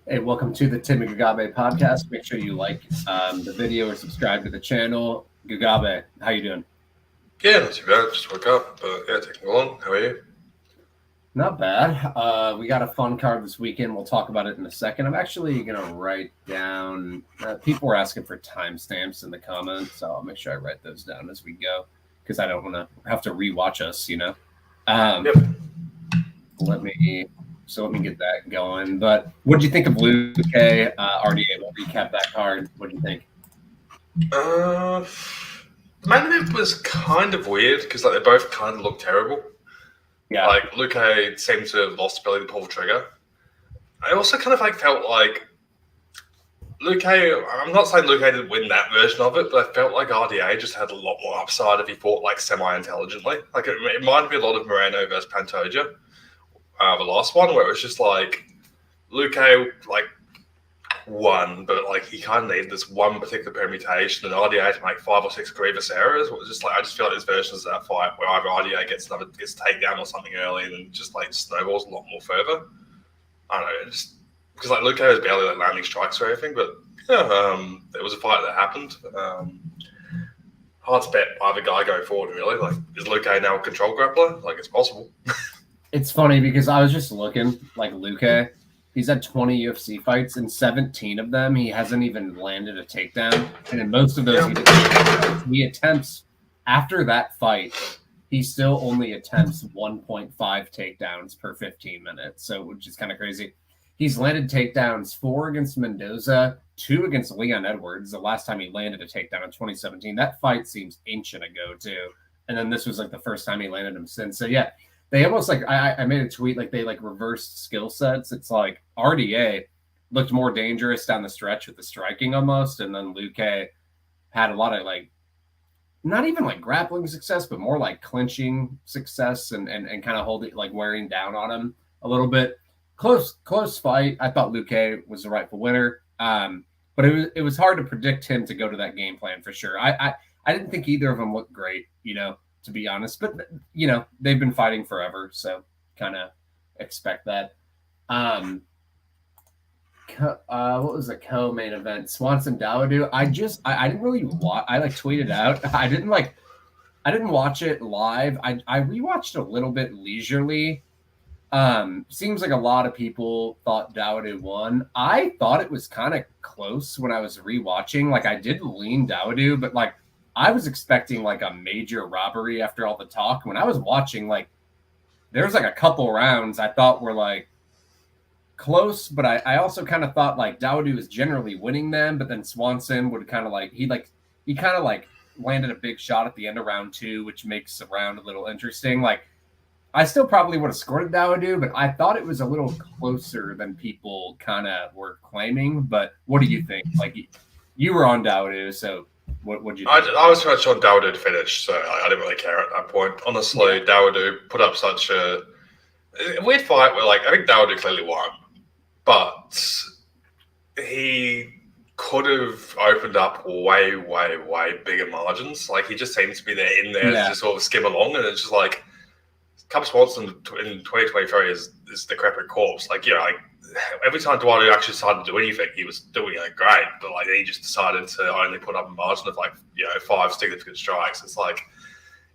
Hey, welcome to the Tim and Gugabe podcast. Make sure you like the video or subscribe to the channel. Gugabe, how you doing? Yeah, not too bad. Just woke up, but yeah, taking along. How are you? Not bad. We got a fun card this weekend. We'll talk about it in a second. I'm actually going to write down, people were asking for timestamps in the comments, so I'll make sure I write those down as we go because I don't want to have to rewatch us, Yep. Let me get that going. But what did you think of Luque, RDA? We'll recap that card. What do you think? The main event was kind of weird because they both kind of looked terrible. Yeah. Like Luque seemed to have lost the ability to pull the trigger. I also kind of felt like Luque. I'm not saying Luque didn't win that version of it, but I felt like RDA just had a lot more upside if he fought semi-intelligently. It reminded me a lot of Moreno versus Pantoja, the last one, where it was just Luque won, but he kind of needed this one particular permutation, and RDA to make 5 or 6 grievous errors. It was just I just feel like there's versions of that fight where either RDA gets takedown or something early, and then just snowballs a lot more further. I don't know, just because Luque was barely landing strikes or anything, but yeah, it was a fight that happened. Hard to bet either guy going forward, really. Is Luque now a control grappler? It's possible. It's funny because I was just looking, Luque, he's had 20 UFC fights, and 17 of them he hasn't even landed a takedown. And in most of those, he attempts, after that fight, he still only attempts 1.5 takedowns per 15 minutes, so which is kind of crazy. He's landed takedowns 4 against Mendoza, 2 against Leon Edwards, the last time he landed a takedown in 2017. That fight seems ancient ago, too. And then this was the first time he landed them since. So, yeah. They almost I made a tweet they reversed skill sets. It's RDA looked more dangerous down the stretch with the striking almost, and then Luque had a lot of not even grappling success, but more clinching success and kind of holding wearing down on him a little bit. Close fight. I thought Luque was the rightful winner, but it was hard to predict him to go to that game plan for sure. I didn't think either of them looked great, to be honest, but they've been fighting forever, so kind of expect that. What was the co-main event? Swanson Dawodu. I didn't really watch. I tweeted out. I didn't watch it live. I rewatched a little bit leisurely. Seems like a lot of people thought Dawodu won. I thought it was kind of close when I was rewatching. I did lean Dawodu, but I was expecting a major robbery after all the talk. When I was watching, there was a couple rounds I thought were close, but I also kind of thought Dawodu was generally winning them, but then Swanson would kind of he kind of landed a big shot at the end of round 2, which makes the round a little interesting. I still probably would have scored Dawodu, but I thought it was a little closer than people kind of were claiming. But what do you think? You were on Dawodu, so what do you think? I was trying to Dawodu to finish, so I didn't really care at that point. Honestly, yeah. Dawodu put up such a weird fight where I think Dawodu clearly won, but he could have opened up way, way, way bigger margins. He just seems to be there in there to just sort of skim along, and it's just Cub Swanson in 2023 is decrepit corpse. Every time Dawodu actually decided to do anything, he was doing great, but he just decided to only put up a margin of 5 significant strikes. It's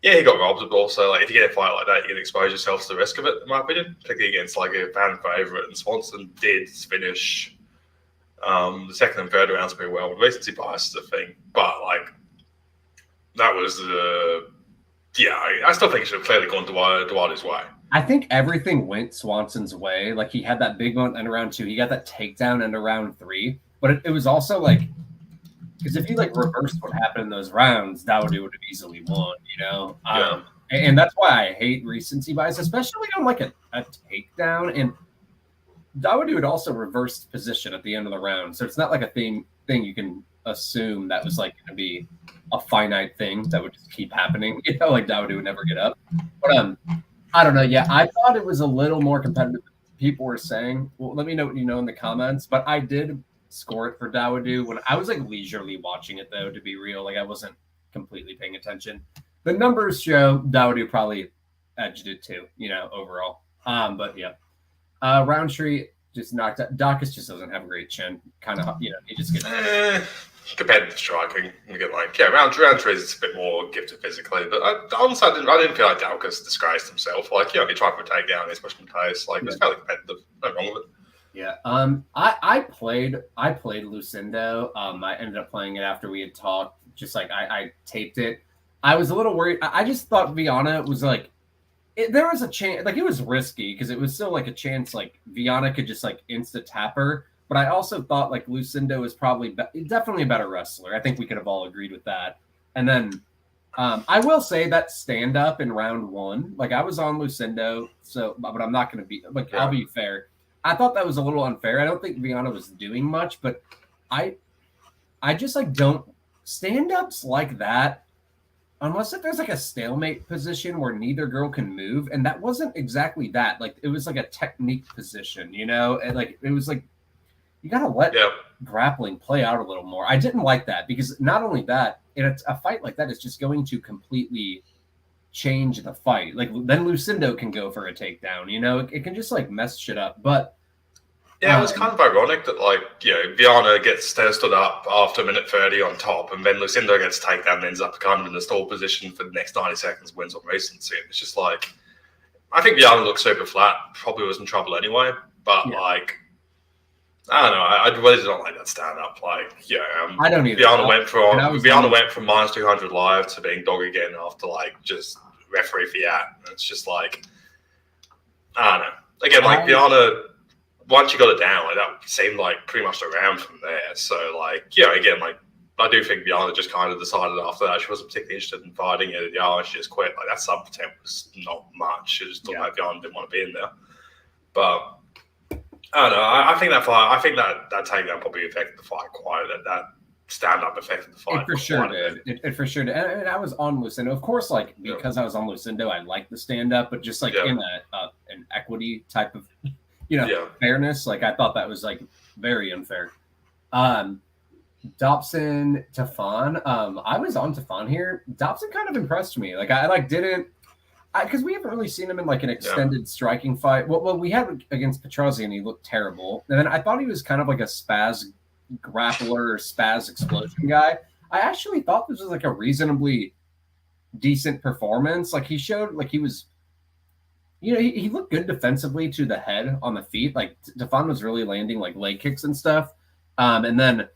yeah, he got robbed, but also if you get a fight like that, you can expose yourself to the risk of it, in my opinion, particularly against a fan favorite. And Swanson did finish the second and third rounds pretty well. Recency bias is a thing, but that was I still think it should have clearly gone Dawodu's way. I think everything went Swanson's way. He had that big one in round 2. He got that takedown into round 3. But it was also because if you reversed what happened in those rounds, Dawodu would have easily won, Yeah. And that's why I hate recency bias, especially on a takedown. And Dawodu had also reversed position at the end of the round. So it's not a thing you can assume that was going to be a finite thing that would just keep happening. Dawodu would never get up. But I don't know. Yeah, I thought it was a little more competitive than people were saying. Well, let me know what you know in the comments. But I did score it for Dawodu when I was leisurely watching it, though, to be real. I wasn't completely paying attention. The numbers show Dawodu probably edged it too, overall. But yeah. Roundtree just knocked out. Dawkins just doesn't have a great chin. Kind of, you know, he just gets competitive striking. You get like, round trees it's a bit more gifted physically, but honestly, I didn't feel like Dawkins disgraced himself. Like, he tried for a takedown, he's pushed him pace. Like, it's fairly competitive. No wrong with it. Yeah. I played Lucindo. I ended up playing it after we had talked. Just like I taped it. I was a little worried. I just thought Viana was like, there was a chance, like it was risky because it was still like a chance like Viana could just like insta tap her. But I also thought like Lucindo was probably definitely a better wrestler. I think we could have all agreed with that. And then I will say that stand up in round 1, like I was on Lucindo, so but I'm not going to be like I'll be fair. I thought that was a little unfair. I don't think Viana was doing much, but I just like don't stand ups like that. Unless if there's like a stalemate position where neither girl can move, and that wasn't exactly that. Like it was like a technique position, you know, and like it was like you gotta let grappling play out a little more. I didn't like that because not only that, in a fight like that is just going to completely change the fight. Like then Lucindo can go for a takedown, you know, it can just like mess shit up. But yeah, it was kind of ironic that, like, you know, Viana gets stood up after a minute 30 on top, and then Lucindo gets takedown and ends up kind of in the stall position for the next 90 seconds, wins on recency. It's just like, I think Viana looked super flat, probably was in trouble anyway, but like, I don't know, I really did not like that stand up. Like, I don't either. Viana went from minus 200 live to being dog again after like just referee fiat. It's just like, I don't know. Again, like Viana, once you got it down, like, that seemed like pretty much the round from there. So, like, again, like, I do think Viana just kind of decided after that she wasn't particularly interested in fighting it. And she just quit. Like, that sub temp was not much. She just thought like Viana didn't want to be in there. But I don't know. I think that fight. I think that takedown probably affected the fight quite. That stand up affected the fight. It for sure did. It for sure did. And I was on Lucindo, of course. Like because I was on Lucindo, I liked the stand up, but just like in an equity type of. Fairness. Like I thought that was like very unfair. Dobson, Tafon. I was on Tafon here. Dobson kind of impressed me. Like I like didn't because we haven't really seen him in like an extended striking fight. Well, we had against Petrozzi and he looked terrible. And then I thought he was kind of like a spaz grappler or spaz explosion guy. I actually thought this was like a reasonably decent performance. Like he showed like he was. You know, he looked good defensively to the head on the feet. Like Tafon was really landing like leg kicks and stuff. And then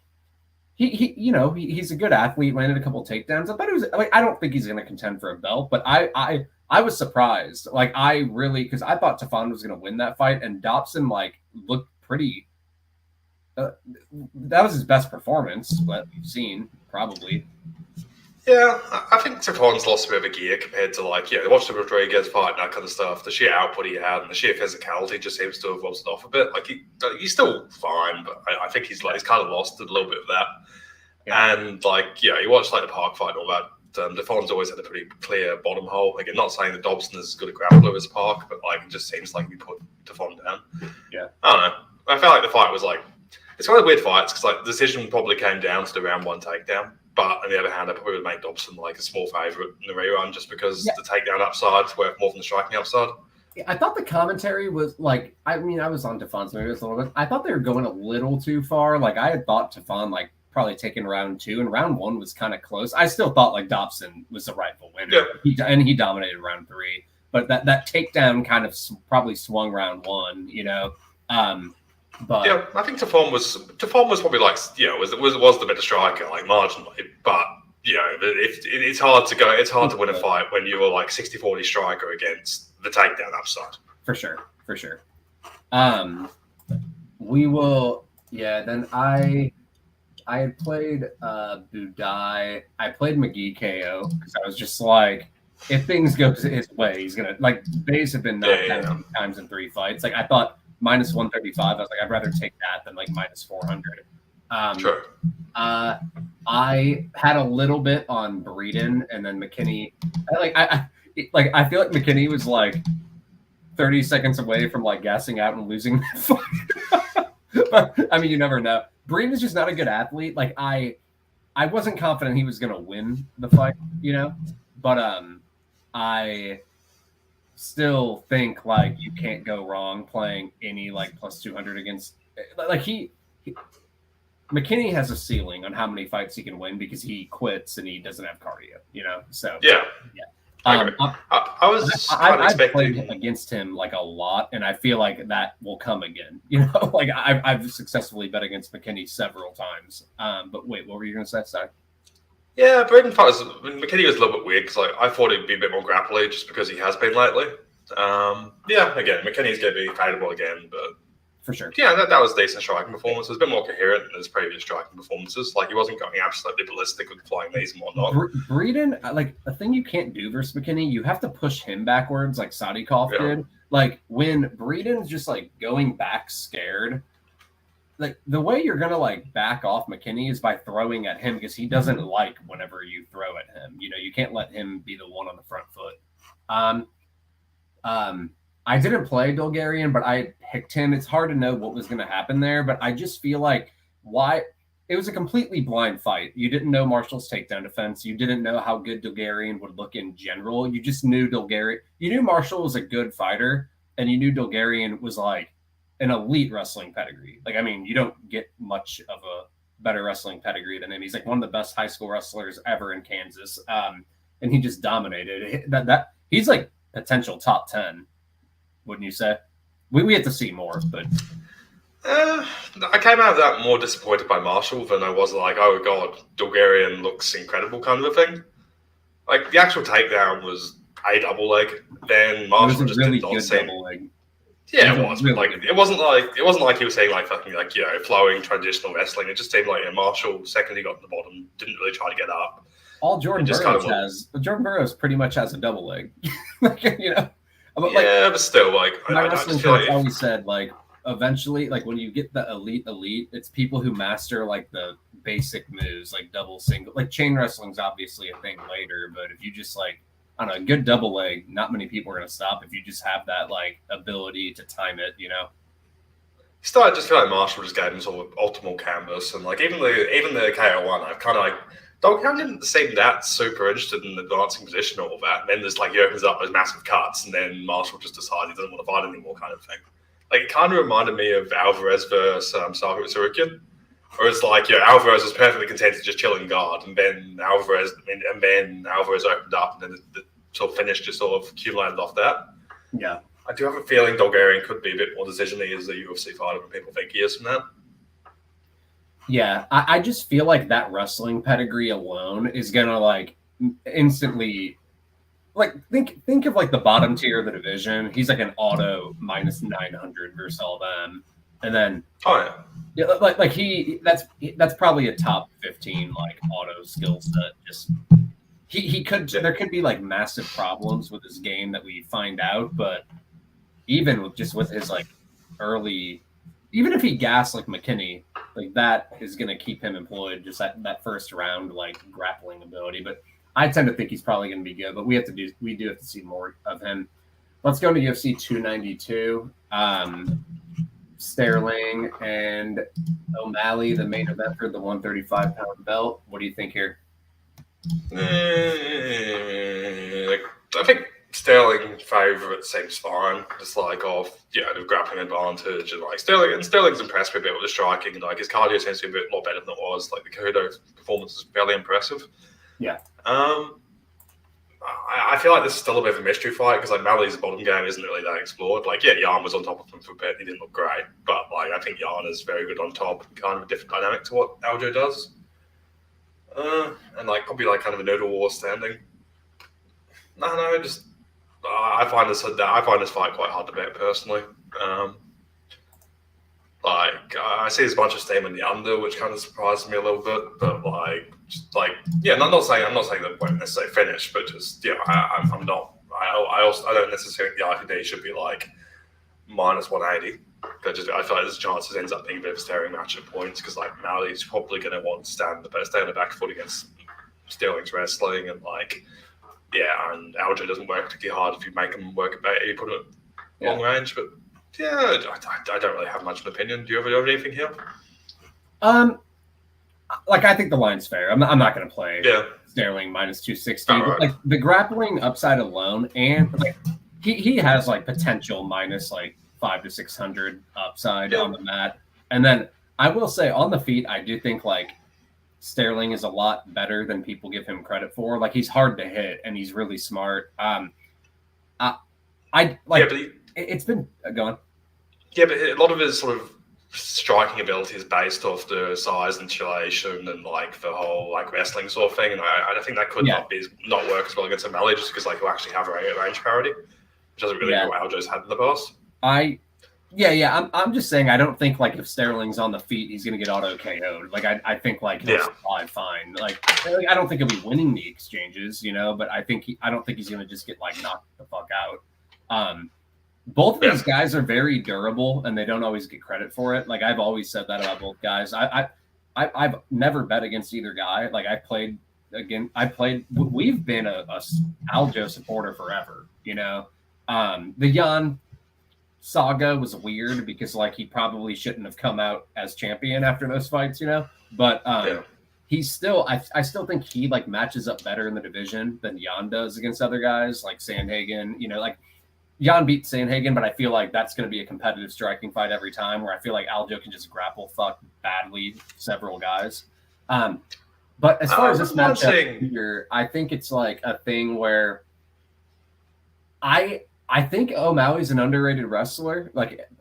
he's a good athlete. Landed a couple takedowns. I thought it was like I don't think he's going to contend for a belt, but I was surprised. Like I really because I thought Tafon was going to win that fight, and Dobson like looked pretty. That was his best performance that we've seen probably. Yeah, I think Tafon's lost a bit of a gear compared to like, watch the Rodriguez fight and that kind of stuff. The sheer output he had and the sheer physicality just seems to have lost it off a bit. Like he's still fine, but I think he's kind of lost a little bit of that. Yeah. And like, you watch like the Park fight and all that. Tafon's always had a pretty clear bottom hole. Again, not saying that Dobson is as good a grappler as Park, but like it just seems like we put Tafon down. Yeah, I don't know. I felt like the fight was like it's one of the weird fights because like the decision probably came down to the round 1 takedown. But on the other hand, I probably would make Dobson like a small favourite in the rerun just because the takedown upside is worth more than the striking upside. Yeah, I thought the commentary was like, I mean, I was on Tafon's maybe a little bit. I thought they were going a little too far. Like I had thought Tafon like probably taking round 2 and round 1 was kind of close. I still thought like Dobson was the rightful winner. Yeah. He dominated round 3. But that takedown kind of probably swung round 1, But yeah, I think Tafon was probably like was the better striker like marginally, but it's hard to win a fight when you were like 60-40 striker against the takedown upside. For sure. We will then I had played Budai. I played McGee KO because I was just like if things go his way, he's gonna like Bays have been knocked down times in 3 fights. Like I thought minus 135. I was like, I'd rather take that than like minus 400. Sure. I had a little bit on Breeden and then McKinney. I feel like McKinney was like 30 seconds away from like gassing out and losing that fight. But I mean, you never know. Breeden is just not a good athlete. Like I wasn't confident he was gonna win the fight, But still think like you can't go wrong playing any like plus 200 against like McKinney has a ceiling on how many fights he can win because he quits and he doesn't have cardio, you know. So yeah. I I've played against him like a lot, and I feel like that will come again. You know, like I've successfully bet against McKinney several times. But wait, what were you going to say? Sorry. Yeah, Braden fight McKinney was a little bit weird because like I thought he'd be a bit more grapply just because he has been lately. Yeah, again, McKinney's going to be favourable again, but for sure. Yeah, that was a decent striking performance. It was a bit more coherent than his previous striking performances. Like he wasn't going absolutely ballistic with flying knees and whatnot. Breeden, like a thing you can't do versus McKinney, you have to push him backwards like Sadikov did. Like when Breeden's just like going back scared, like the way you're gonna like back off McKinney is by throwing at him because he doesn't like whenever you throw at him. You know, you can't let him be the one on the front foot. I didn't play Bulgarian, but I picked him. It's hard to know what was going to happen there, but I just feel like it was a completely blind fight. You didn't know Marshall's takedown defense. You didn't know how good Bulgarian would look in general. You just knew You knew Marshall was a good fighter, and you knew Bulgarian was like an elite wrestling pedigree. Like, I mean, you don't get much of a better wrestling pedigree than him. He's like one of the best high school wrestlers ever in Kansas, and he just dominated. He's like potential top 10. Wouldn't you say? We have to see more, but I came out of that more disappointed by Marshall than I was like, oh god, Bulgarian looks incredible kind of a thing. Like the actual takedown was a double leg, then Marshall just really did not seem. Yeah, it was. Really like it wasn't like he was saying like fucking like flowing traditional wrestling. It just seemed like Marshall second he got to the bottom didn't really try to get up. All Jordan Burroughs pretty much has a double leg, like, you know. But still, like my wrestling coach always said, like eventually, like when you get the elite, it's people who master like the basic moves, like double, single, like chain wrestling's obviously a thing later. But if you just like on a good double leg, not many people are gonna stop if you just have that like ability to time it, you know. Still, I just feel like Marshall just gave him sort of optimal canvas, and like even the KO1, I've kind of like. Doghound didn't seem that super interested in the advancing position or all that. And then there's like he opens up those massive cuts, and then Marshall just decides he doesn't want to fight anymore, kind of thing. Like it kind of reminded me of Alvarez versus Sarukian, where it's like Alvarez was perfectly content to just chill and guard, and then Alvarez opened up, and then the sort of finish just sort of accumulated off that. Yeah, I do have a feeling Bulgarian could be a bit more decisive as a UFC fighter than people think he is from that. Yeah, I just feel like that wrestling pedigree alone is gonna like instantly, like think of like the bottom tier of the division. He's like an auto minus 900 versus all them, and then that's probably a top 15 like auto skill set. Just he could there could be like massive problems with his game that we find out, but even with his like early. Even if he gassed like McKinney, like that is going to keep him employed, just that first round like grappling ability. But I tend to think he's probably going to be good. But we do have to see more of him. Let's go to UFC 292. Sterling and O'Malley, the main event for the 135-pound belt. What do you think here? I think Sterling favourite seems fine. Just like the grappling advantage, and like Sterling's impressed me a bit with the striking, and like his cardio seems to be a lot better than it was. Like the Cejudo performance is fairly impressive. Yeah. I feel like this is still a bit of a mystery fight because like Malley's bottom game isn't really that explored. Like Jan was on top of him for a bit, he didn't look great, but like I think Jan is very good on top, kind of a different dynamic to what Aljo does. And like probably like kind of a noodle war standing. I find this fight quite hard to bet personally. I see there's a bunch of steam in the under, which kind of surprises me a little bit. But I'm not saying that it won't necessarily finish, but just I'm not. I don't necessarily think the RDA should be like minus 180. I feel like there's chances ends up being a bit of a staring match at points because like Malley's probably going to want to stay on the back foot against Sterling's wrestling, and like. Yeah, and Aljo doesn't work particularly hard if you make him work if you put it long range. But I don't really have much of an opinion. Do you have anything here? Like I think the line's fair. I'm not going to play Sterling minus 260. Right. Like the grappling upside alone, and like he has like potential minus like 500 to 600 upside Yeah. on the mat. And then I will say on the feet, I do think like Sterling is a lot better than people give him credit for. Like he's hard to hit and he's really smart. I like it's been going. Yeah, but a lot of his sort of striking ability is based off the size and insulation and like the whole like wrestling sort of thing. And I think that could not work as well against O'Malley just because like he'll actually have a range parity, which doesn't really know what Aljo's had in the past. I'm just saying I don't think like if Sterling's on the feet he's gonna get auto KO'd. Like I think like he'll survive fine. Like I don't think he'll be winning the exchanges, but I don't think he's gonna just get like knocked the fuck out. Both of these guys are very durable and they don't always get credit for it. Like I've always said that about both guys. I've never bet against either guy. Like we've been a Aljo supporter forever, the Jan saga was weird because like he probably shouldn't have come out as champion after those fights, but he's still I still think he like matches up better in the division than Jan does against other guys like Sandhagen, like Jan beat Sandhagen, but I feel like that's going to be a competitive striking fight every time where I feel like Aljo can just grapple fuck badly several guys. But as far as this matchup here, I think it's like a thing where I think O'Malley's an underrated wrestler,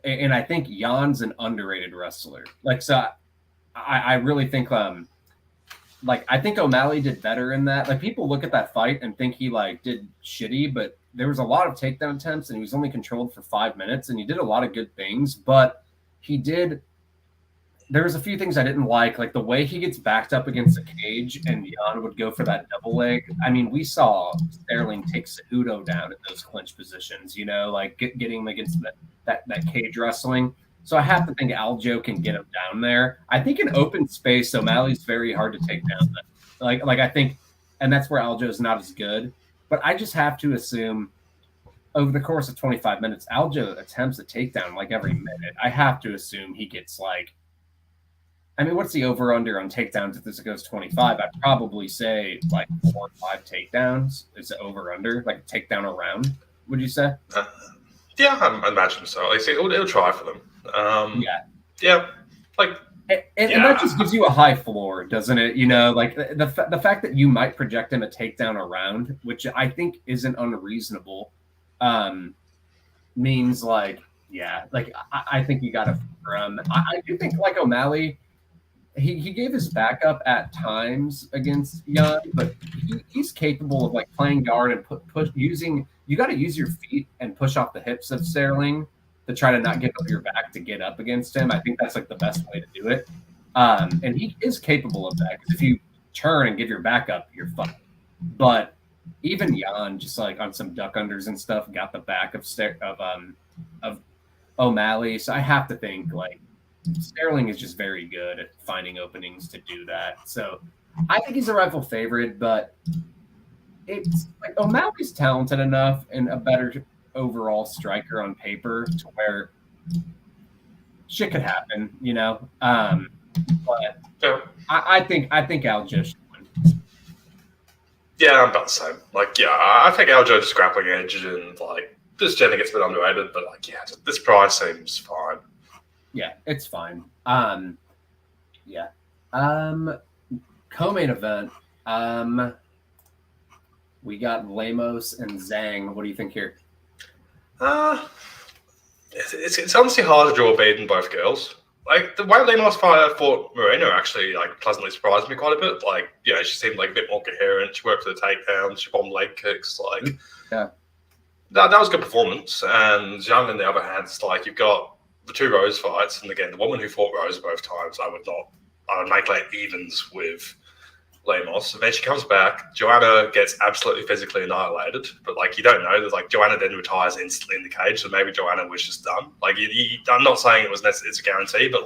and I think Jan's an underrated wrestler. So I really think I think O'Malley did better in that. Like people look at that fight and think he did shitty, but there was a lot of takedown attempts and he was only controlled for 5 minutes and he did a lot of good things, but there was a few things I didn't like the way he gets backed up against the cage and Jan would go for that double leg. I mean, we saw Sterling take Cejudo down at those clinch positions, getting him against that cage wrestling. So I have to think Aljo can get him down there. I think in open space, O'Malley's very hard to take down. I think, and that's where Aljo is not as good. But I just have to assume over the course of 25 minutes, Aljo attempts a takedown every minute. I have to assume he gets what's the over-under on takedowns if this goes 25? I'd probably say 4 or 5 takedowns is the over-under, like a takedown a round, would you say? Yeah, I imagine so. He'll try for them. And that just gives you a high floor, doesn't it? The fact that you might project him a takedown around, which I think isn't unreasonable, means I think you got to. I do think O'Malley, he gave his backup at times against Jan, but he's capable of playing guard and push using. You got to use your feet and push off the hips of Sterling to try to not give up your back to get up against him. I think that's the best way to do it. And he is capable of that because if you turn and give your back up, you're fucked. But even Jan, just on some duck unders and stuff, got the back of O'Malley. So I have to think Sterling is just very good at finding openings to do that. So I think he's a rival favorite, but it's O'Malley's talented enough and a better overall striker on paper to where shit could happen, but I think Aljo should win. Yeah, I'm about the same. I think Aljo just grappling edge and this generally gets a bit underrated, but this price seems fine. Yeah, it's fine. Co-main event. We got Lemos and Zhang. What do you think here? It's honestly hard to draw a bead in both girls. The way Lemos fought Moreno actually pleasantly surprised me quite a bit. She seemed a bit more coherent. She worked for the takedowns. She bombed leg kicks. That was a good performance. And Zhang, on the other hand, you've got the 2 Rose fights, and again, the woman who fought Rose both times, I would make evens with Lemos. And then she comes back. Joanna gets absolutely physically annihilated, but you don't know. There's Joanna then retires instantly in the cage, so maybe Joanna was just done. I'm not saying it's a guarantee, but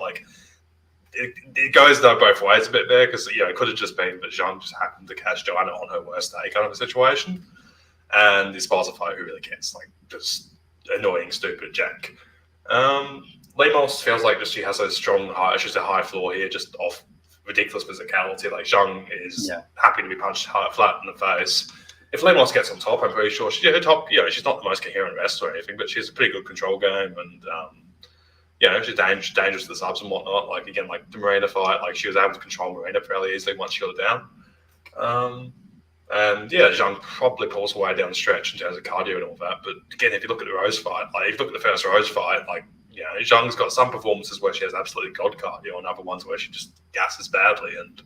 it goes both ways a bit there because it could have just been that Zhang just happened to catch Joanna on her worst day kind of a situation, and this was a fight who really cares, just annoying, stupid Jack. Lemos feels she has a strong she's a high floor here, just off ridiculous physicality. Zhang is happy to be punched flat in the face. if Lemos gets on top, I'm pretty sure her top. She's not the most coherent wrestler or anything, but she has a pretty good control game, and she's dangerous to the subs and whatnot. Like again, like the Marina fight, like she was able to control Marina fairly easily once she got it down. And Zhang probably pulls away down the stretch in terms of cardio and all that. But again, if you look at the Rose fight, like if you look at the first Rose fight, like Zhang's got some performances where she has absolutely god cardio, and other ones where she just gasses badly, and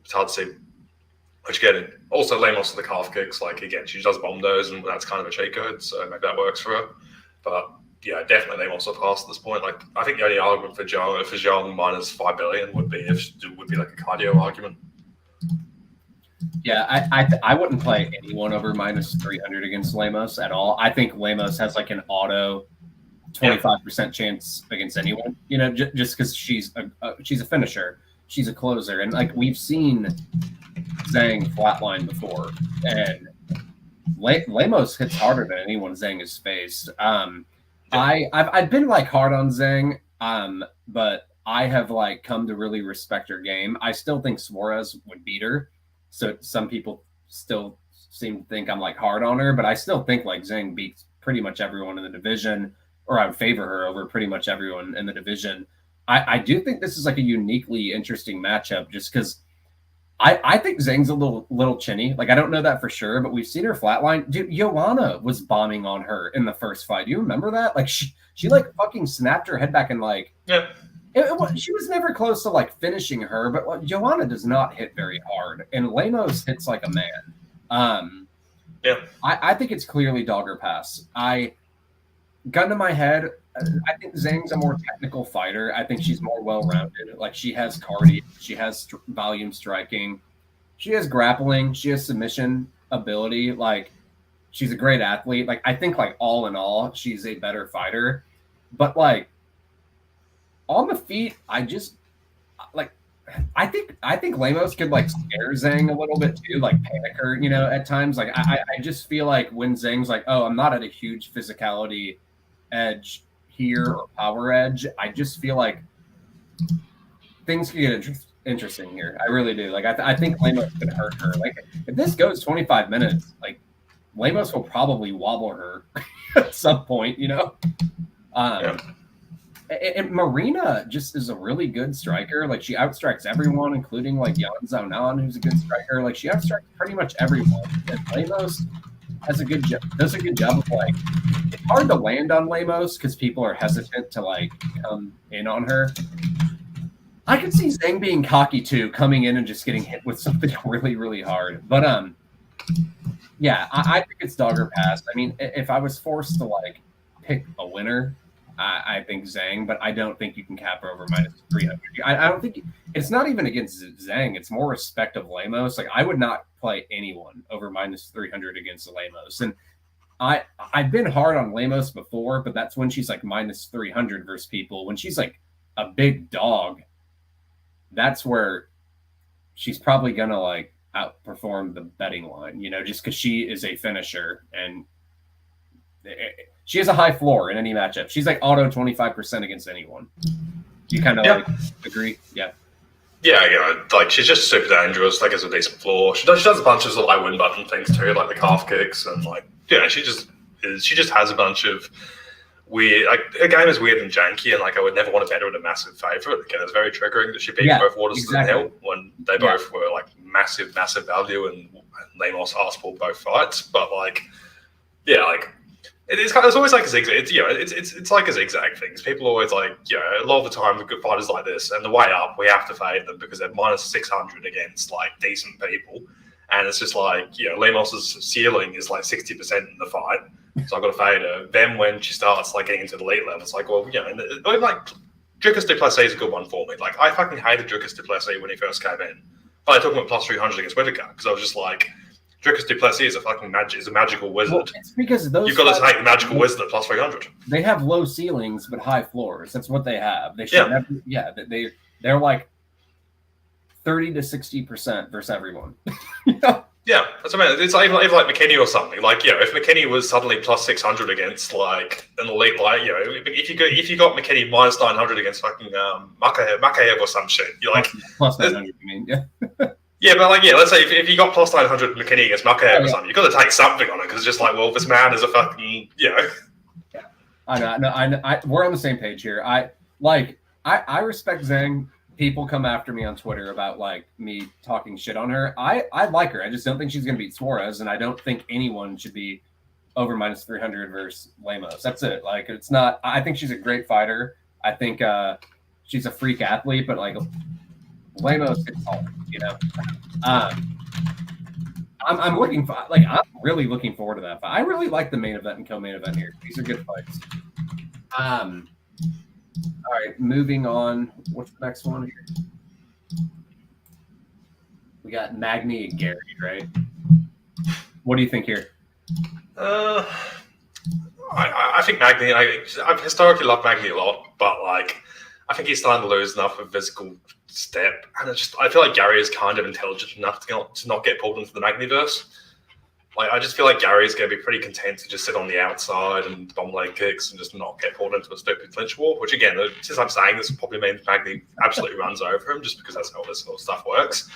it's hard to see what you're getting. Also, Lemos with the calf kicks, like again, she does bomb those, and that's kind of a cheat code, so maybe that works for her. But definitely Lemos will pass at this point. Like I think the only argument for Zhang minus 5 billion would be like a cardio argument. Yeah, I wouldn't play anyone over minus 300 against Lemos at all. I think Lemos has like an auto 25% chance against anyone. Just because she's a finisher, she's a closer, and like we've seen Zhang flatline before, and Lemos hits harder than anyone Zhang has faced. I've been like hard on Zhang, but I have like come to really respect her game. I still think Suarez would beat her. So some people still seem to think I'm like hard on her, but I still think like Zhang beats pretty much everyone in the division, or I would favor her over pretty much everyone in the division. I do think this is like a uniquely interesting matchup just because I think Zhang's a little chinny. Like I don't know that for sure, but we've seen her flatline. Dude, Joanna was bombing on her in the first fight. Do you remember that? Like she like fucking snapped her head back and like she was never close to like finishing her, but like, Joanna does not hit very hard, and Lemos hits like a man. I think it's clearly dogger pass. Gun to my head, I think Zhang's a more technical fighter. I think she's more well-rounded. Like she has cardio, she has volume striking, she has grappling, she has submission ability. Like she's a great athlete. Like I think like all in all, she's a better fighter, but like. On the feet, I think Lemos could like scare Zhang a little bit too, like panic her, at times. Like I just feel like when Zhang's like, oh, I'm not at a huge physicality edge here or power edge, I just feel like things could get interesting here. I really do. Like I think Lemos could hurt her. Like if this goes 25 minutes, like Lemos will probably wobble her at some point, And Marina just is a really good striker. Like she outstrikes everyone, including like Yan Xiaonan, who's a good striker. Like she outstrikes pretty much everyone. And Lemos does a good job of like. It's hard to land on Lemos because people are hesitant to like come in on her. I could see Zhang being cocky too, coming in and just getting hit with something really, really hard. But I think it's dogger pass. I mean, if I was forced to like pick a winner. I think Zhang, but I don't think you can cap her over minus 300. I don't think it's not even against Zhang. It's more respect of Lemos. Like I would not play anyone over minus 300 against Lemos. And I've been hard on Lemos before, but that's when she's like minus 300 versus people. When she's like a big dog, that's where she's probably gonna like outperform the betting line. Just because she is a finisher and. She has a high floor in any matchup. She's like auto 25% against anyone. You kind of like agree? Yeah. Yeah, like she's just super dangerous. Like, has a decent floor. She does a bunch of sort of like win button things too, like the calf kicks and like she just has a bunch of weird. Like her game is weird and janky, and like I would never want to bet her in a massive favorite. Again, it's very triggering that she beat both Waters and Hill when they both were like massive value, and Lemos asked for both fights. But like, It's always like a zigzag. It's like a zigzag thing. People always like, a lot of the time with good fighters like this, and the way up, we have to fade them because they're minus 600 against like decent people, and it's just like Lemos's ceiling is like 60% in the fight, so I've got to fade her. Then when she starts like getting into the elite level, it's like, well, like Dricus du Plessis is a good one for me. Like I fucking hated Dricus du Plessis when he first came in, but I took him at plus 300 against Whittaker because I was just like. Dricus du Plessis is a magical wizard. Well, it's because you've got to take the magical wizard at plus 300. They have low ceilings but high floors. That's what they have. They should they're like 30 to 60% versus everyone. Yeah, that's what I mean. It's like McKinney or something. Like, if McKinney was suddenly plus 600 against like an elite, like if you got McKinney minus 900 against fucking Makayev or some shit, you're like plus 900. I mean, yeah. Yeah, but like, let's say if you got plus 900 McKinney against Muckahead or something, you've got to take something on it because it's just like, well, this man is a fucking, Yeah, I know. We're on the same page here. I respect Zhang. People come after me on Twitter about like me talking shit on her. I like her. I just don't think she's gonna beat Suarez, and I don't think anyone should be over minus 300 versus Lemos. That's it. Like it's not. I think she's a great fighter. I think she's a freak athlete, but like Lemos hits hard, you know. I'm looking for I'm really looking forward to that fight. I really like the main event and co-main event here. These are good fights. All right, moving on. What's the next one here? We got Magny and Garry, right? What do you think here? I think Magny. I've historically loved Magny a lot, but like I think he's starting to lose enough of physical step, and I feel like Garry is kind of intelligent enough to not get pulled into the Magnyverse. Like I just feel like Gary's going to be pretty content to just sit on the outside and bomb leg kicks and just not get pulled into a stupid clinch war. Which again, since I'm saying this, probably means Magny absolutely runs over him, just because that's how this sort of stuff works.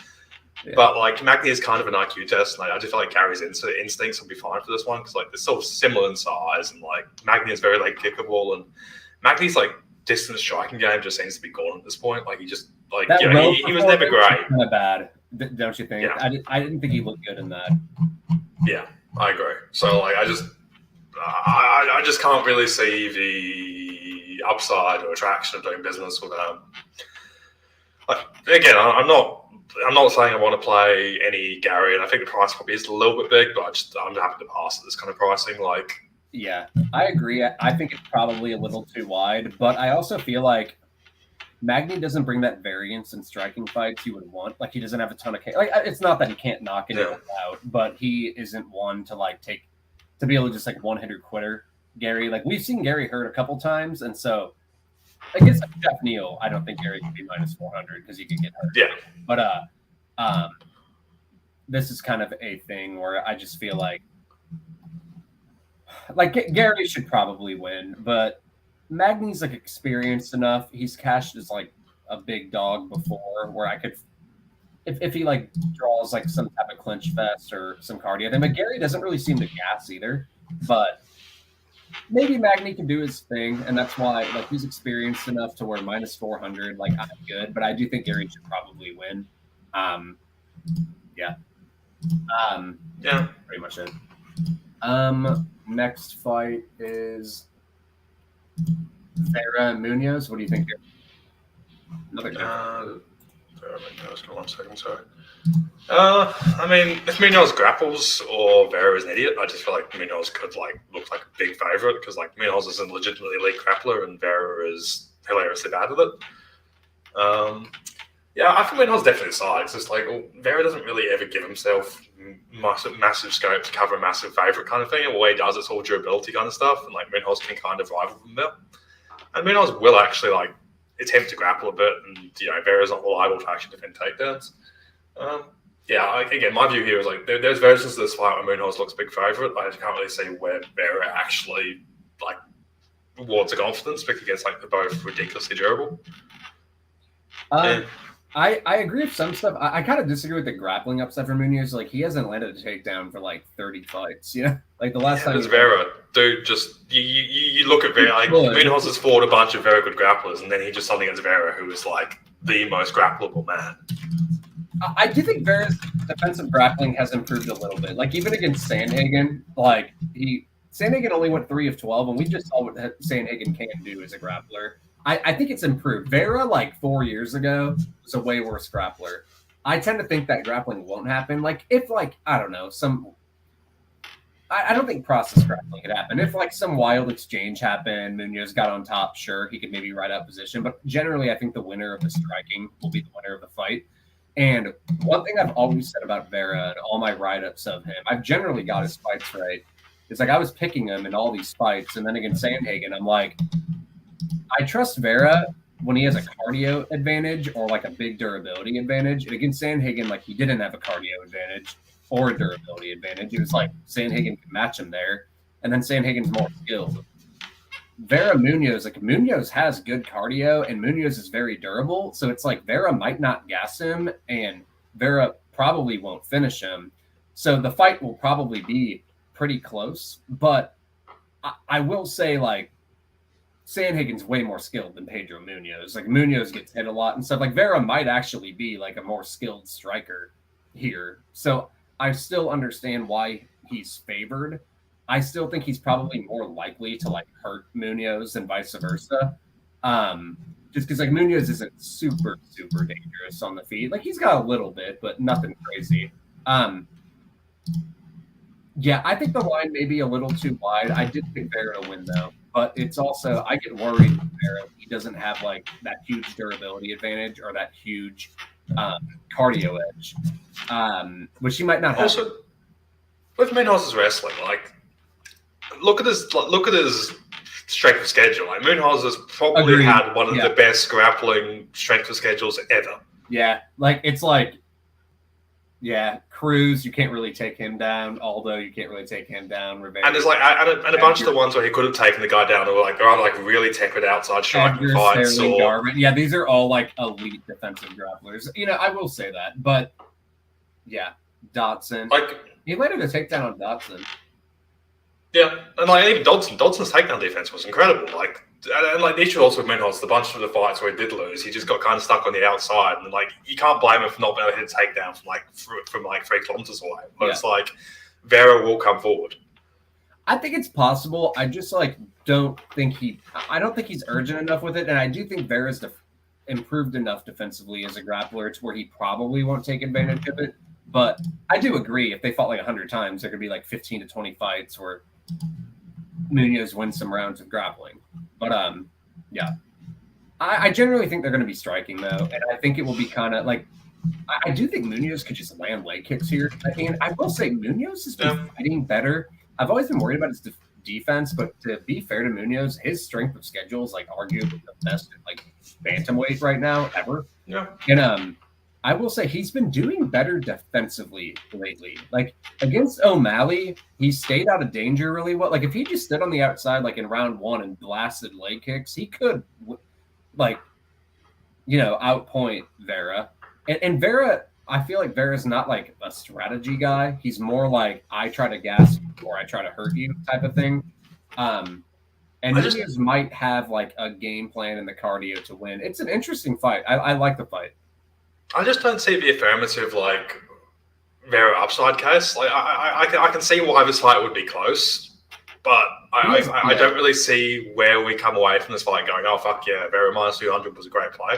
Yeah. But like Magny is kind of an IQ test, and I just feel like Gary's instincts will be fine for this one because like they're sort of similar in size, and like Magny is very leg kickable, and Magny's like distance striking game just seems to be gone at this point. Like he just like he was never great. Kind of bad, don't you think? Yeah. I didn't think he looked good in that. Yeah, I agree. So like I just can't really see the upside or attraction of doing business with him. Again, I'm not saying I want to play any Garry, and I think the price probably is a little bit big, but I'm happy to pass at this kind of pricing. Like, yeah, I agree. I think it's probably a little too wide, but I also feel like Magny doesn't bring that variance in striking fights you would want. Like he doesn't have a ton of it's not that he can't knock it out, but he isn't one to be able to just like one hitter quitter. Garry, like we've seen Garry hurt a couple times, and so against like Jeff Neal, I don't think Garry can be minus 400 because he could get hurt. Yeah, but this is kind of a thing where I just feel like Garry should probably win, but Magny's like experienced enough. He's cashed as like a big dog before, where I could, if he like draws like some type of clinch fest or some cardio thing. But Garry doesn't really seem to gas either. But maybe Magny can do his thing, and that's why like he's experienced enough to where minus 400. Like I'm good, but I do think Garry should probably win. Yeah. Pretty much it. Next fight is Vera and Munhoz. What do you think here? Another Vera Munhoz. Hold on 1 second, sorry. I mean, if Munhoz grapples or Vera is an idiot, I just feel like Munhoz could look like a big favorite because like Munhoz is a legitimately elite grappler and Vera is hilariously bad with it. Yeah, I think Munhoz definitely decides. It's like Vera doesn't really ever give himself massive scope to cover a massive favorite kind of thing. And what he does, it's all durability kind of stuff, and like Munhoz can kind of rival him there. And Munhoz will actually like attempt to grapple a bit, and Vera's not reliable to actually defend takedowns. Again, my view here is like there's versions of this fight where Munhoz looks big favorite. I just can't really see where Vera actually like wards a confidence because against like they're both ridiculously durable. I agree with some stuff. I kind of disagree with the grappling upset for Munhoz. Like he hasn't landed a takedown for like 30 fights. Like the last time. There's Vera, dude. Just you look at Vera. Like Munhoz has fought a bunch of very good grapplers, and then he just something against Vera, who is like the most grappleable man. I do think Vera's defensive grappling has improved a little bit. Like even against Sandhagen, like Sandhagen only went 3 of 12, and we just saw what Sandhagen can do as a grappler. I think it's improved. Vera, like 4 years ago, was a way worse grappler. I tend to think that grappling won't happen. Like if I don't know, I don't think process grappling could happen. If like some wild exchange happened, Munhoz got on top, sure, he could maybe ride out position. But generally, I think the winner of the striking will be the winner of the fight. And one thing I've always said about Vera and all my write-ups of him, I've generally got his fights right. It's like I was picking him in all these fights, and then against Sandhagen, I'm like, I trust Vera when he has a cardio advantage or like a big durability advantage. And against Sandhagen, like he didn't have a cardio advantage or a durability advantage. It was like Sandhagen could match him there, and then Sandhagen's more skilled. Vera Munhoz, like Munhoz has good cardio, and Munhoz is very durable. So it's like Vera might not gas him, and Vera probably won't finish him. So the fight will probably be pretty close. But I will say, like, Sandhagen's way more skilled than Pedro Munhoz. Like, Munhoz gets hit a lot and stuff. Like, Vera might actually be, like, a more skilled striker here. So I still understand why he's favored. I still think he's probably more likely to, like, hurt Munhoz and vice versa. Just because, like, Munhoz isn't super, super dangerous on the feet. Like, he's got a little bit, but nothing crazy. Yeah, I think the line may be a little too wide. I did pick Vera to win, though. But it's also, I get worried with Vera. He doesn't have, like, that huge durability advantage or that huge cardio edge, which he might not have. Also, with Munhoz's wrestling, like, look at his strength of schedule. Like, Munhoz has probably had one of the best grappling strength of schedules ever. Yeah, like, it's like, yeah, Cruz, you can't really take him down. Aldo, you can't really take him down. Revenge. And there's like and a bunch of the ones where he could have taken the guy down or like around like really tepid outside striking fights. Yeah, these are all like elite defensive grapplers. You know, I will say that, but yeah, Dotson. Like, he landed a takedown on Dotson. Yeah, and like even Dodson's takedown defense was incredible. Like, and like the issue also with Munhoz, the bunch of the fights where he did lose, he just got kind of stuck on the outside, and like you can't blame him for not being able to hit a takedown from 3 kilometers away. But it's like Vera will come forward. I think it's possible. I just like don't think he's urgent enough with it, and I do think Vera's improved enough defensively as a grappler to where he probably won't take advantage of it. But I do agree, if they fought like 100 times, there could be like 15 to 20 fights where Munhoz wins some rounds of grappling. But yeah, I generally think they're going to be striking though, and I think it will be kind of like I do think Munhoz could just land leg kicks here. And I will say Munhoz has been fighting better. I've always been worried about his defense, but to be fair to Munhoz, his strength of schedule is like arguably the best like bantamweight right now ever. Yeah, and I will say he's been doing better defensively lately. Like against O'Malley, he stayed out of danger really well. Like if he just stood on the outside, like in round 1 and blasted leg kicks, he could, like, you know, outpoint Vera. And Vera, I feel like Vera's not like a strategy guy. He's more like I try to gas you or I try to hurt you type of thing. And Munhoz might have like a game plan in the cardio to win. It's an interesting fight. I like the fight. I just don't see the affirmative like Vera upside case. Like I can see why this fight would be close, but I don't really see where we come away from this fight going, oh fuck yeah, Vera minus 200 was a great play,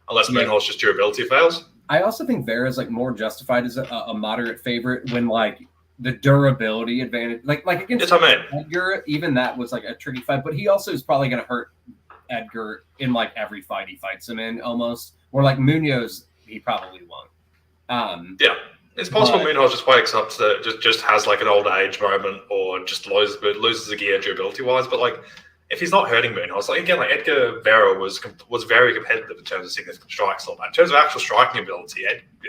unless Munhoz just durability fails. I also think Vera's like more justified as a moderate favorite when like the durability advantage, like against Edgar, even that was like a tricky fight, but he also is probably going to hurt Edgar in like every fight he fights him in almost. Or like Munhoz, he probably won't. Yeah, it's possible Munhoz just wakes up to just has like an old age moment or just loses the gear durability wise. But like if he's not hurting Munhoz, like again, like Edgar Vera was very competitive in terms of significant strikes. In terms of actual striking ability,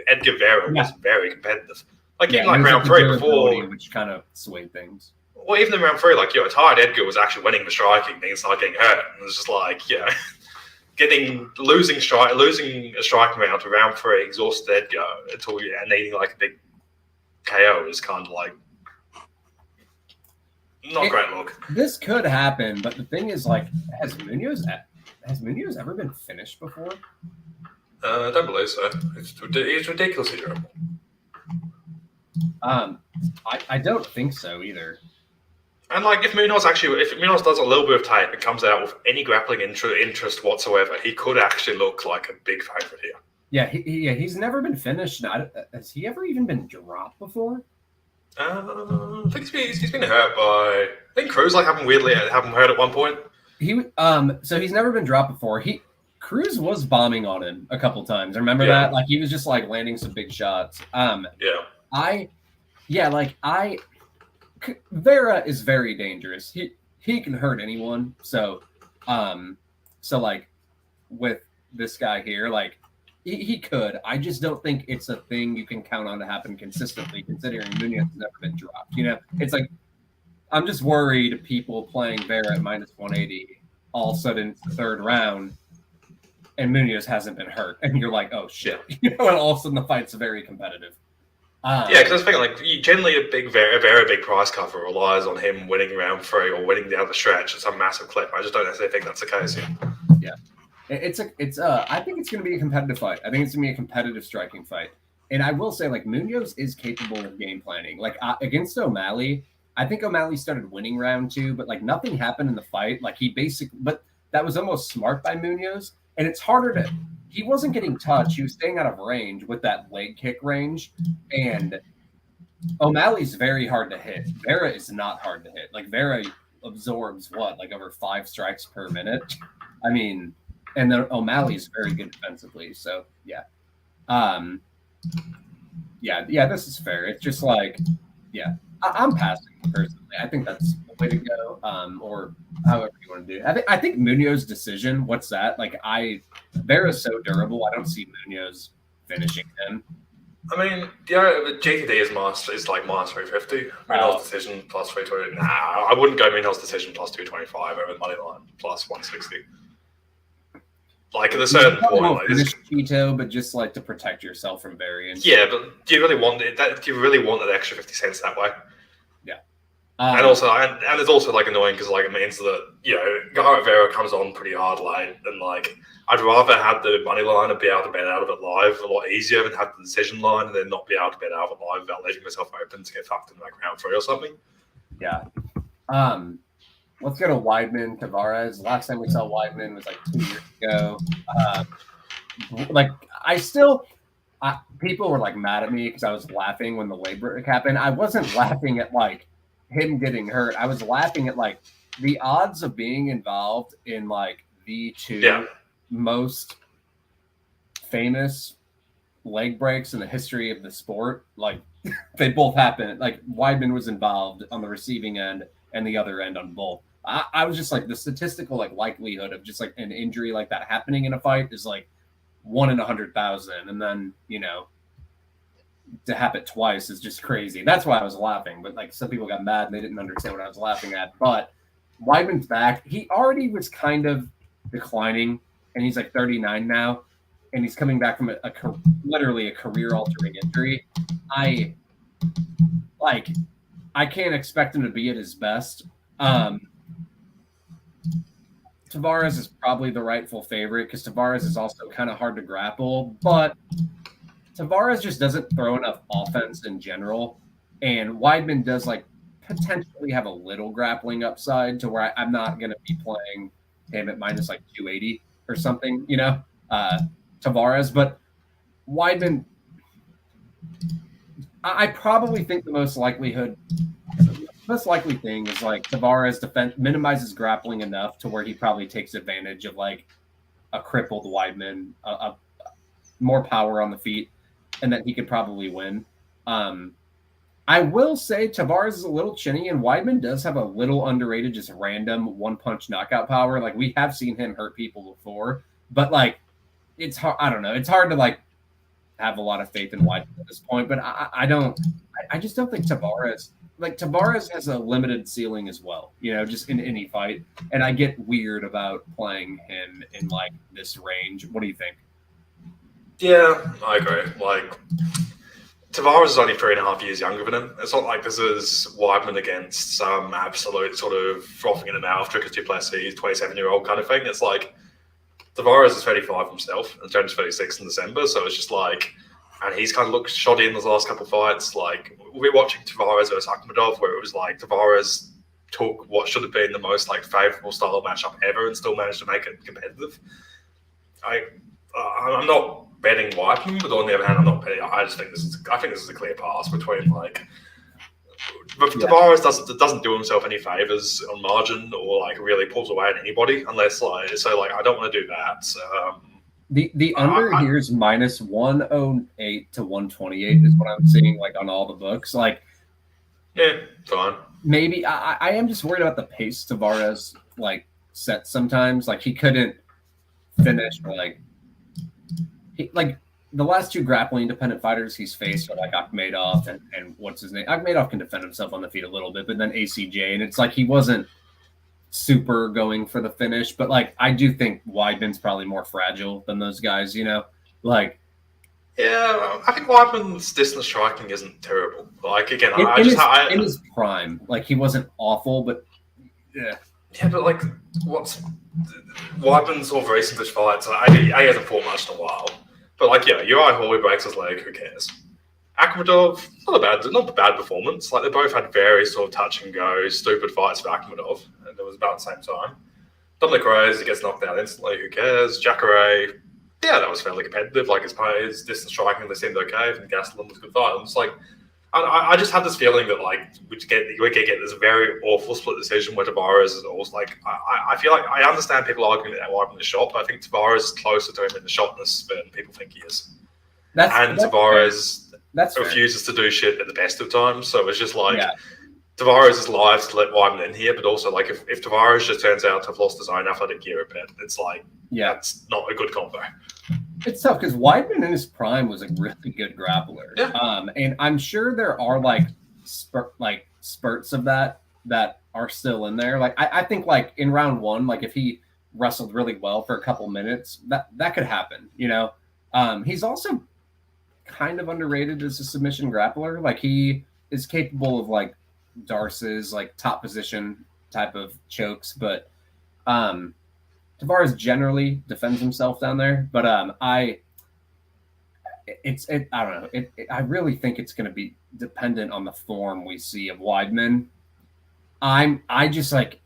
Edgar Vera was very competitive. Like even like round 3 before, which kind of swayed things. Well, even in round 3, like a tired Edgar was actually winning the striking, then he started getting hurt. It was just like losing a striking round to round 3, exhausted Edgar until needing like a big KO is kind of like not a great look. This could happen, but the thing is, like, has Munhoz ever been finished before? I don't believe so. It's ridiculously durable. I don't think so either. And like if Munhoz does a little bit of tape and comes out with any grappling interest whatsoever, he could actually look like a big favorite here. Yeah, he's never been finished. Has he ever even been dropped before? I think he's been hurt by. I think Cruz have him hurt at one point. So he's never been dropped before. Cruz was bombing on him a couple times. Remember that? Like he was just like landing some big shots. Vera is very dangerous. He can hurt anyone. So like with this guy here, like he could. I just don't think it's a thing you can count on to happen consistently, considering Munhoz has never been dropped. You know, it's like I'm just worried people playing Vera at minus 180 all of a sudden it's the 3rd round and Munhoz hasn't been hurt, and you're like, oh shit, you know, and all of a sudden the fight's very competitive. Yeah, because I was thinking, like, generally a very big price cover relies on him winning round 3 or winning down the stretch at some massive clip. I just don't necessarily think that's the case here. Yeah, I think it's going to be a competitive fight. I think it's going to be a competitive striking fight. And I will say, like, Munhoz is capable of game planning. Like, against O'Malley, I think O'Malley started winning round 2, but, like, nothing happened in the fight. Like, but that was almost smart by Munhoz. And it's harder to, he wasn't getting touched. He was staying out of range with that leg kick range. And O'Malley's very hard to hit. Vera is not hard to hit. Like, Vera absorbs like over 5 strikes per minute. I mean, and then O'Malley's very good defensively. So, yeah. Yeah, this is fair. It's just like, yeah, I'm passing personally. I think that's the way to go, or however you want to do it. I think Munhoz decision. What's that? Like, Vera's so durable. I don't see Munhoz finishing him. I mean, GTD is like minus 350. Munhoz decision plus 320. Nah, I wouldn't go Munhoz decision plus 225 over money line plus 160. Like, at a certain point, like this Cheeto, but just like to protect yourself from variance. Yeah, but do you really want it? Do you really want that extra 50 cents that way? Yeah. And it's also like annoying because like it means that Garry Vera comes on pretty hard late, and like I'd rather have the money line and be able to bet out of it live a lot easier than have the decision line and then not be able to bet out of it live without letting myself open to get fucked in like round 3 or something. Yeah. Let's go to Weidman, Tavares. Last time we saw Weidman was like 2 years ago. People were like mad at me because I was laughing when the leg break happened. I wasn't laughing at like him getting hurt. I was laughing at like the odds of being involved in like the 2 most famous leg breaks in the history of the sport. Like they both happened. Like Weidman was involved on the receiving end and the other end on both. I was just like the statistical like likelihood of just like an injury like that happening in a fight is like 1 in 100,000, and then to happen twice is just crazy. That's why I was laughing. But like some people got mad and they didn't understand what I was laughing at. But Weidman's back. He already was kind of declining, and he's like 39 now, and he's coming back from literally a career-altering injury. I can't expect him to be at his best. Tavares is probably the rightful favorite because Tavares is also kind of hard to grapple, but Tavares just doesn't throw enough offense in general, and Weidman does like potentially have a little grappling upside to where I'm not going to be playing him at minus like 280 or something, Tavares, but Weidman, I probably think the most likely thing is like Tavares minimizes grappling enough to where he probably takes advantage of like a crippled Weidman, more power on the feet, and that he could probably win. I will say Tavares is a little chinny, and Weidman does have a little underrated, just random one-punch knockout power. Like we have seen him hurt people before, but like it's hard. I don't know. It's hard to like have a lot of faith in Weidman at this point, but I just don't think Tavares. Like Tavares has a limited ceiling as well, just in any fight. And I get weird about playing him in like this range. What do you think? Yeah, I agree. Like Tavares is only 3.5 years younger than him. It's not like this is Weidman against some absolute sort of frothing in the mouth Dricus du Plessis 27-year-old kind of thing. It's like Tavares is 35 himself and turns 36 in December. So it's just like, and he's kind of looked shoddy in the last couple of fights. Like we're watching Tavares versus Akhmedov, where it was like Tavares took what should have been the most like favorable style matchup ever and still managed to make it competitive. I'm not betting Weidman, but on the other hand, I'm not betting. I think this is a clear pass between like. But Tavares doesn't do himself any favors on margin or like really pulls away at anybody unless like I don't want to do that. The under here is minus 108 to 128 is what I'm seeing like on all the books. Like, yeah, fine. Maybe I am just worried about the pace Tavares like sets sometimes. Like he couldn't finish or like the last 2 grappling independent fighters he's faced are like Akhmedov and what's his name? Akhmedov can defend himself on the feet a little bit, but then ACJ, and it's like he wasn't super going for the finish, but like I do think Weidman's probably more fragile than those guys, like Yeah, I think Weidman's distance striking isn't terrible. Like again, in his prime, like he wasn't awful, but yeah. Yeah, but like, what's Weidman's sort of recent fights? He hasn't fought much in a while. But like, yeah, Uriah Hall breaks his leg. Who cares? Akhmadov, not a bad performance. Like they both had very sort of touch and go, stupid fights for Akhmadov, and it was about the same time. Dominic Reyes, he gets knocked out instantly. Who cares? Jacare, yeah, that was fairly competitive. Like his distance striking, they seemed okay. And Gastelum was a good fight. I'm just like, I just have this feeling that like we could get this very awful split decision where Tavares is also like I feel like I understand people arguing that Weidman is shot, but I think Tavares is closer to him in the shotness than people think he is. Tavares refuses to do shit at the best of times, so it's just like Tavares is live to let Weidman in here, but also like if Tavares just turns out to have lost his own athletic gear a bit, it's like it's not a good combo. It's tough because Weidman in his prime was a really good grappler. Yeah. And I'm sure there are like spurts of that are still in there. Like I think like in round one, like if he wrestled really well for a couple minutes, that could happen, you know. He's also kind of underrated as a submission grappler. Like he is capable of like Darce's like top position type of chokes, but Tavares generally defends himself down there, but I don't know. I really think it's going to be dependent on the form we see of Weidman. I just like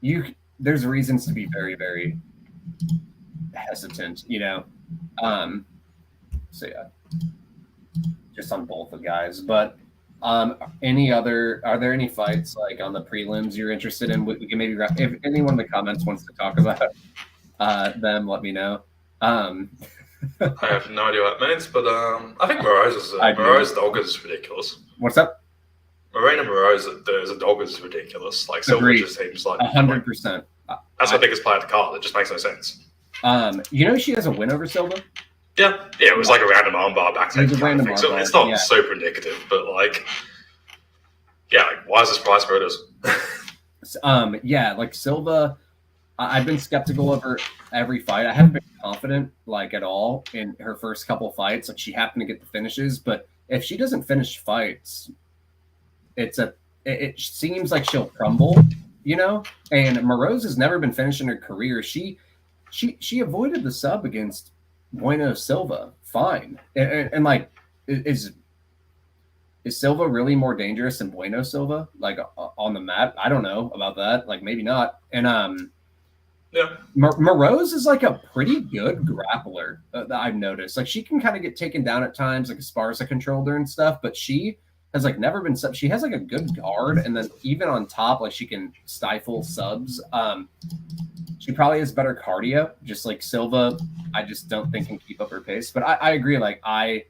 there's reasons to be very, very hesitant, you know. So yeah, just on both the guys, but are there any fights like on the prelims you're interested in? We can maybe if anyone in the comments wants to talk about them, let me know. I have no idea what it means, but I think Moreau's dog is ridiculous. What's up? Marina Moreau's as a dog is ridiculous. Like Silver just seems like 100%. That's the biggest player at the card. It just makes no sense. You know she has a win over Silva. Yeah, it was like a random armbar backstage kind of thing. So it's not super indicative, but like, why is this price where it is? Like Silva, I've been skeptical of her every fight. I haven't been confident like at all in her first couple fights. Like she happened to get the finishes, but if she doesn't finish fights, it seems like she'll crumble, you know. And Morose has never been finished in her career. She avoided the sub against Bueno Silva, fine. And like, is Silva really more dangerous than Bueno Silva? Like on the mat? I don't know about that. Like maybe not. And Morose is like a pretty good grappler that I've noticed. Like she can kind of get taken down at times, like Esparza controlled her and stuff, but she has like never been sub. She has like a good guard, and then even on top, like she can stifle subs. She probably has better cardio, just like Silva. I just don't think can keep up her pace. But I agree. Like I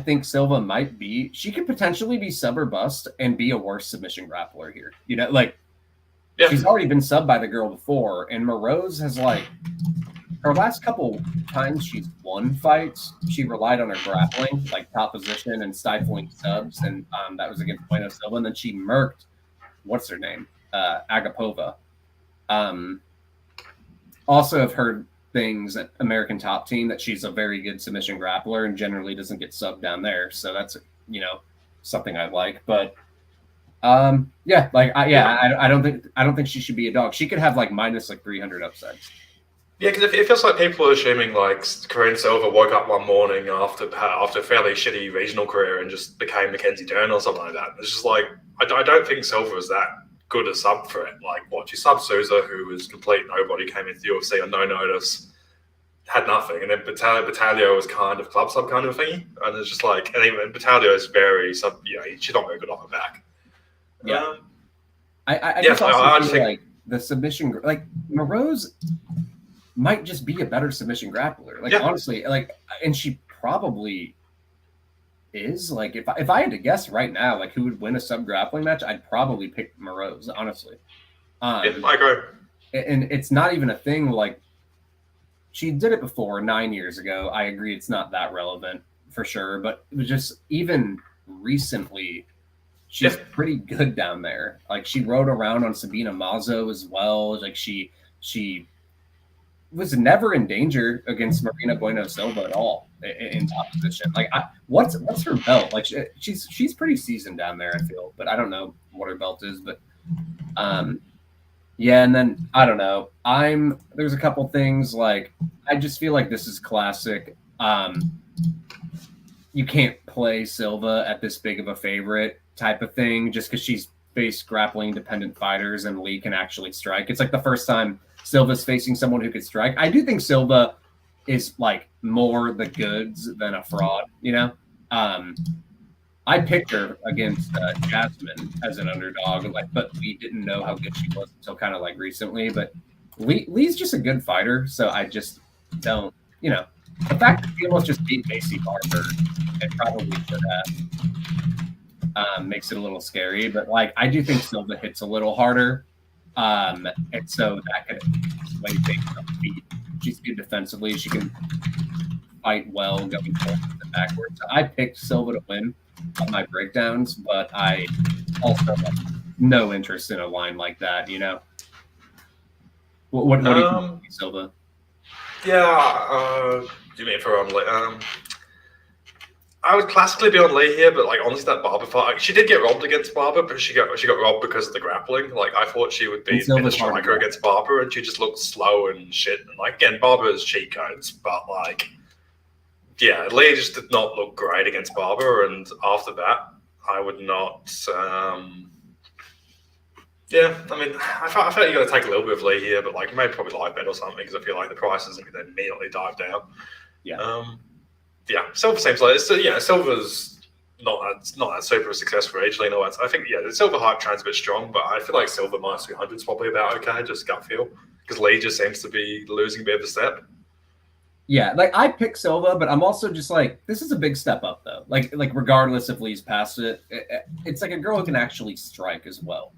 think Silva might be. She could potentially be sub or bust and be a worse submission grappler here. You know, like she's already been subbed by the girl before, and Morose has like her last couple times she's won fights. She relied on her grappling, like top position and stifling subs, and that was against Bueno Silva. And then she murked what's her name, Agapova. Also have heard things at American Top Team that she's a very good submission grappler and generally doesn't get subbed down there. So that's, you know, something I like. But I don't think she should be a dog. She could have like minus like 300 upsides. Yeah, because it feels like people are assuming like Corinne Silva woke up one morning after a fairly shitty regional career and just became Mackenzie Dern or something like that. It's just like I don't think Silva was that good a sub threat. Like she subbed Souza, who was complete nobody, came into the UFC on no notice, had nothing, and then Battaglio was kind of club sub kind of thingy, and it's just like, and even Battaglio is very sub. She's not very good off her back. Yeah, I just also feel like the submission, like Morose might just be a better submission grappler. Like honestly, like, and she probably is. Like if I had to guess right now, like who would win a sub grappling match, I'd probably pick Morose, honestly. I agree. And it's not even a thing. Like she did it before 9 years ago. I agree, it's not that relevant for sure, but it was just even recently. She's pretty good down there. Like she rode around on Sabina Mazo as well. Like she was never in danger against Marina Bueno Silva at all in top position. Like, what's her belt? Like, she's pretty seasoned down there, I feel, but I don't know what her belt is. But yeah, and then I don't know. There's a couple things like I just feel like this is classic. You can't play Silva at this big of a favorite type of thing just because she's faced grappling dependent fighters and Lee can actually strike. It's like the first time Silva's facing someone who could strike. I do think Silva is like more the goods than a fraud, you know? I picked her against Jasmine as an underdog, but we didn't know how good she was until kind of like recently. But Lee's just a good fighter, so I just don't, the fact that she almost just beat Macy Barber, it probably should have, makes it a little scary. But like, I do think Silva hits a little harder, and so that could sway things up feet. She's good defensively. She can fight well going forward and backwards. So I picked Silva to win on my breakdowns, but I also have no interest in a line like that. What do you think, Silva? Yeah, you mean for on Lee? I would classically be on Lee here, but like honestly, that Barber fight, she did get robbed against Barber, but she got robbed because of the grappling. Like I thought she would be a striker against Barber, and she just looked slow and shit. And like again, Barber has cheat codes, but like, yeah, Lee just did not look great against Barber, and after that, I would not. Yeah, I mean, I feel like you got to take a little bit of Lee here, but like maybe probably live bet or something because I feel like the prices then immediately dive down. Yeah. Yeah, Silva seems like Silva's not that super success for Angelina. I think the Silva hype train's a bit strong, but I feel like Silva minus 300 is probably about okay, just gut feel, because Lee just seems to be losing a bit of a step. Yeah, like I pick Silva, but I'm also just like, this is a big step up though. Like regardless if Lee's past it, it's like a girl who can actually strike as well.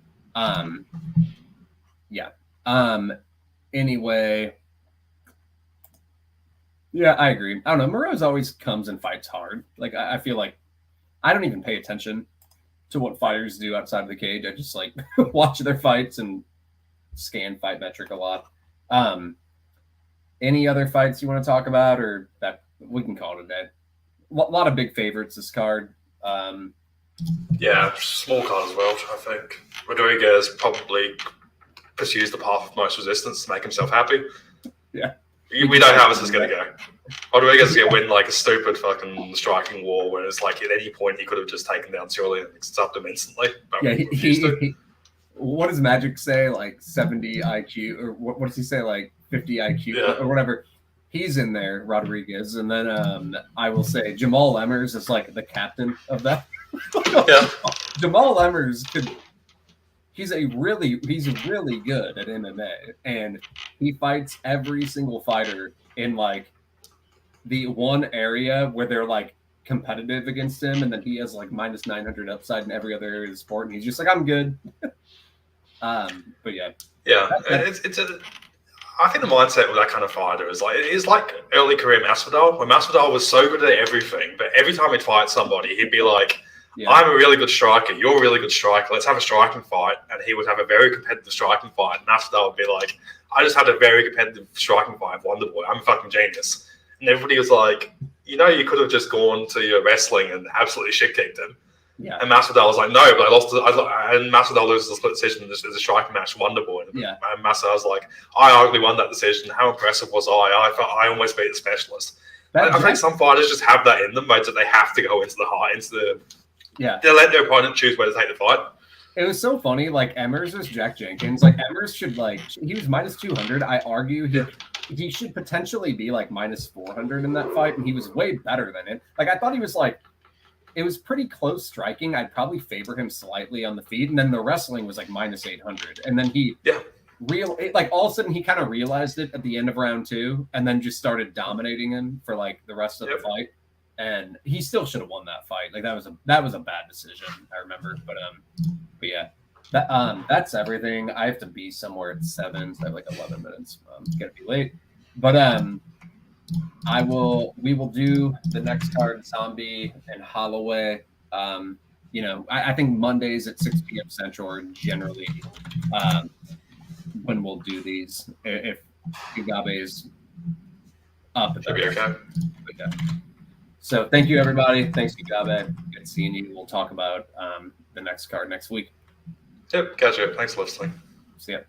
Yeah. Anyway. Yeah, I agree. I don't know. Munhoz always comes and fights hard. Like I feel like I don't even pay attention to what fighters do outside of the cage. I just like watch their fights and scan Fight Metric a lot. Any other fights you want to talk about, or that we can call it a day? A lot of big favorites this card. Yeah, small card as well. I think Rodriguez probably pursues the path of most resistance to make himself happy. Yeah. We know how this is going to go. Rodriguez is going to win like a stupid fucking striking war where it's like at any point he could have just taken down Shirley and stopped him instantly. But yeah, he what does Magic say? Like 70 IQ, or what does he say? Like 50 IQ or whatever. He's in there, Rodriguez. And then I will say Jamal Emmers is like the captain of that. Yeah. Jamal Emmers he's really good at MMA, and he fights every single fighter in like the one area where they're like competitive against him, and then he has like minus 900 upside in every other area of the sport, and he's just like, I'm good. But yeah, I think the mindset with that kind of fighter is like early career Masvidal, when Masvidal was so good at everything, but every time he'd fight somebody, he'd be like, I'm a really good striker. You're a really good striker. Let's have a striking fight. And he would have a very competitive striking fight. And Masvidal would be like, I just had a very competitive striking fight with Wonderboy. I'm a fucking genius. And everybody was like, you could have just gone to your wrestling and absolutely shit kicked him. Yeah. And Masvidal was like, no, but I lost. And Masvidal loses the split decision as a striking match with Wonderboy. And Masvidal was like, I arguably won that decision. How impressive was I almost beat the specialist. I think some fighters just have that in them, but they have to go into the heart, they let their opponent choose where to take the fight. It was so funny. Like Emmers was Jack Jenkins. Like Emmers should he was minus 200. I argue he should potentially be like minus 400 in that fight, and he was way better than it. Like I thought he was like, it was pretty close striking. I'd probably favor him slightly on the feet, and then the wrestling was like minus 800. And then he all of a sudden he kind of realized it at the end of round 2, and then just started dominating him for like the rest of the fight. And he still should have won that fight. Like that was a bad decision, I remember. But yeah, that's everything. I have to be somewhere at 7, so I have like 11 minutes. It's gonna be late, but we will do the next card, Zombie and Holloway. I think Mondays at 6 p.m. Central are generally when we'll do these. If Gugabe is up. Should be okay. Okay. So thank you, everybody. Thanks, Gugabe. Good seeing you. We'll talk about the next card next week. Yep, catch you. Thanks for listening. See ya.